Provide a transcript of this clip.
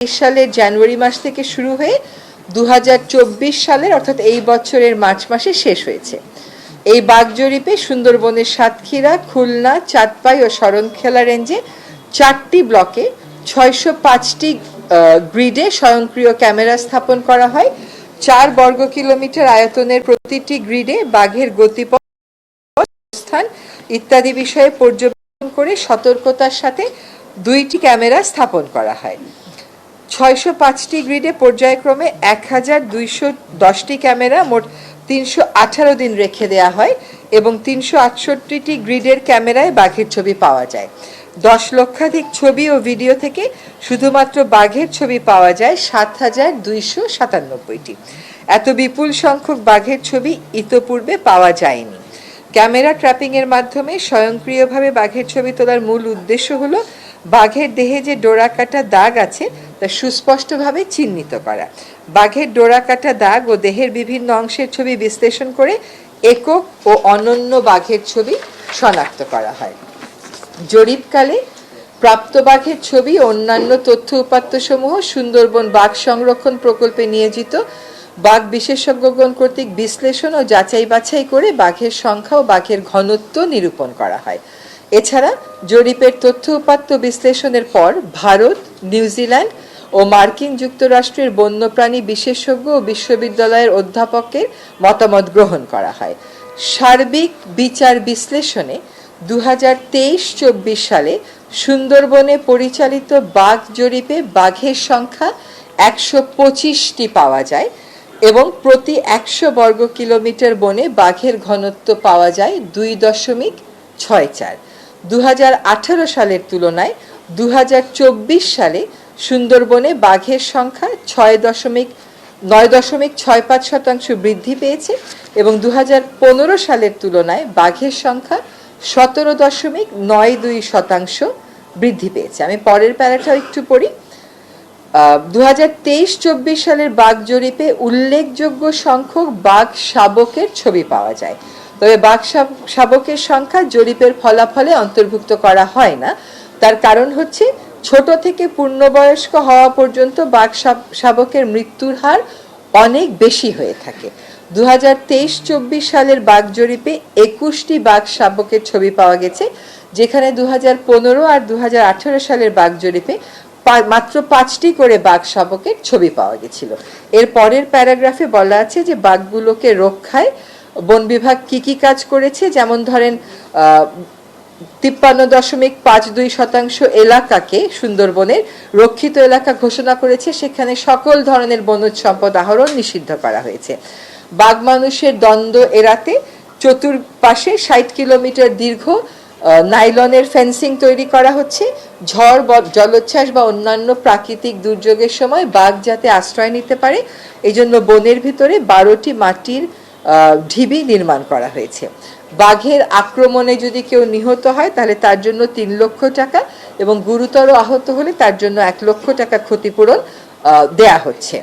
সালের জানুয়ারি মাস থেকে শুরু হয়ে 2024 সালের অর্থাৎ এই বছরের মার্চ মাসে শেষ হয়েছে। এই বাঘ জরিপে সুন্দরবনের সাতক্ষীরা, খুলনা, চাঁদপাই ও শরণখোলা রেঞ্জে 4টি ব্লকে 605টি গ্রিডে স্বয়ংক্রিয় ক্যামেরা স্থাপন করা হয়। 4 বর্গ কিলোমিটার আয়তনের প্রতিটি গ্রিডে বাঘের গতিপথ, অবস্থান ইত্যাদি বিষয়ে পর্যবেক্ষণ করে সতর্কতার সাথে 2টি ক্যামেরা স্থাপন করা হয়। 605টি গ্রিডে পর্যায়ক্রমে 1210টি ক্যামেরা মোট 318 দিন রেখে দেওয়া হয় এবং 368টি গ্রিডের ক্যামেরায় বাঘের ছবি পাওয়া যায়। 10 লক্ষাধিক ছবি ও ভিডিও থেকে শুধুমাত্র বাঘের ছবি পাওয়া যায় 7297টি। এত বিপুল সংখ্যক বাঘের ছবি ইতোপূর্বে পাওয়া যায়নি। ক্যামেরা ট্র্যাপিং এর মাধ্যমে স্বয়ংক্রিয়ভাবে বাঘের ছবি তোলার মূল উদ্দেশ্য হলো বাঘের দেহে যে ডোরাকাটা দাগ আছে তা সুস্পষ্টভাবে চিহ্নিত করা। বাঘের ডোরাকাটা দাগ ও দেহের বিভিন্ন অংশের ছবি বিশ্লেষণ করে একক ও অনন্য বাঘের ছবি শনাক্ত করা হয়। জরিপকালে প্রাপ্ত বাঘের ছবি ও অন্যান্য তথ্য উপাত্তসমূহ সুন্দরবন বাঘ সংরক্ষণ প্রকল্পে নিয়োজিত বাঘ বিশেষজ্ঞগণ কর্তৃক বিশ্লেষণ ও যাচাই বাছাই করে বাঘের সংখ্যা ও বাঘের ঘনত্ব নিরূপণ করা হয়। এছাড়া জরিপের তথ্য উপাত্ত বিশ্লেষণের পর ভারত, নিউজিল্যান্ড ও মার্কিন যুক্তরাষ্ট্রের বন্যপ্রাণী বিশেষজ্ঞ ও বিশ্ববিদ্যালয়ের অধ্যাপকের মতামত গ্রহণ করা হয়। সার্বিক বিচার বিশ্লেষণে 2023-24 সালে সুন্দরবনে পরিচালিত বাঘ জরিপে বাঘের সংখ্যা 125টি পাওয়া যায় এবং প্রতি 100 বর্গ কিলোমিটার বনে বাঘের ঘনত্ব পাওয়া যায় 2.64। 2018 সালের তুলনায় 2024 সালে সুন্দরবনে বাঘের সংখ্যা 9.65% বৃদ্ধি পেয়েছে এবং 2015 সালের তুলনায় বাঘের সংখ্যা 17.92% বৃদ্ধি পেয়েছে। আমি পরের প্যারাটাও একটু পড়ি। 2023-24 সালের বাঘ জরিপে উল্লেখযোগ্য সংখ্যক বাঘ শাবকের ছবি পাওয়া যায়, তবে বাঘ শাবকের সংখ্যা জরিপের ফলাফলে অন্তর্ভুক্ত করা হয় না। তার কারণ হচ্ছে ছোট থেকে পূর্ণবয়স্ক হওয়া পর্যন্ত বাঘ শাবকের মৃত্যুর হার অনেক বেশি হয়ে থাকে। 2023-24 সালের বাঘ জরিপে 21টি বাঘ শাবকের ছবি পাওয়া গেছে, যেখানে 2015 আর 2018 সালের বাঘ জরিপে মাত্র 5টি করে বাঘ শাবকের ছবি পাওয়া গেছিল। এর পরের প্যারাগ্রাফে বলা আছে যে বাঘগুলোকে রক্ষায় বন বিভাগ কি কাজ করেছে, যেমন ধরেন 53.52% এলাকাকে সুন্দরবনের রক্ষিত এলাকা ঘোষণা করেছে, সেখানে সকল ধরনের বনজ সম্পদ আহরণ নিষিদ্ধ করা হয়েছে। বাঘ মানুষের দ্বন্দ্ব এড়াতে চতুর্পাশে 60 কিলোমিটার দীর্ঘ নাইলনের ফেন্সিং তৈরি করা হচ্ছে। ঝড়, জলোচ্ছ্বাস বা অন্যান্য প্রাকৃতিক দুর্যোগের সময় বাঘ যাতে আশ্রয় নিতে পারে এই জন্য বনের ভিতরে 12টি মাটির ঢিবি নির্মাণ করা হয়েছে। বাঘের আক্রমণে যদি কেউ নিহত হয় তাহলে তার জন্য 3 লক্ষ টাকা এবং গুরুতর আহত হলে তার জন্য 1 লক্ষ টাকা ক্ষতিপূরণ দেয়া হচ্ছে।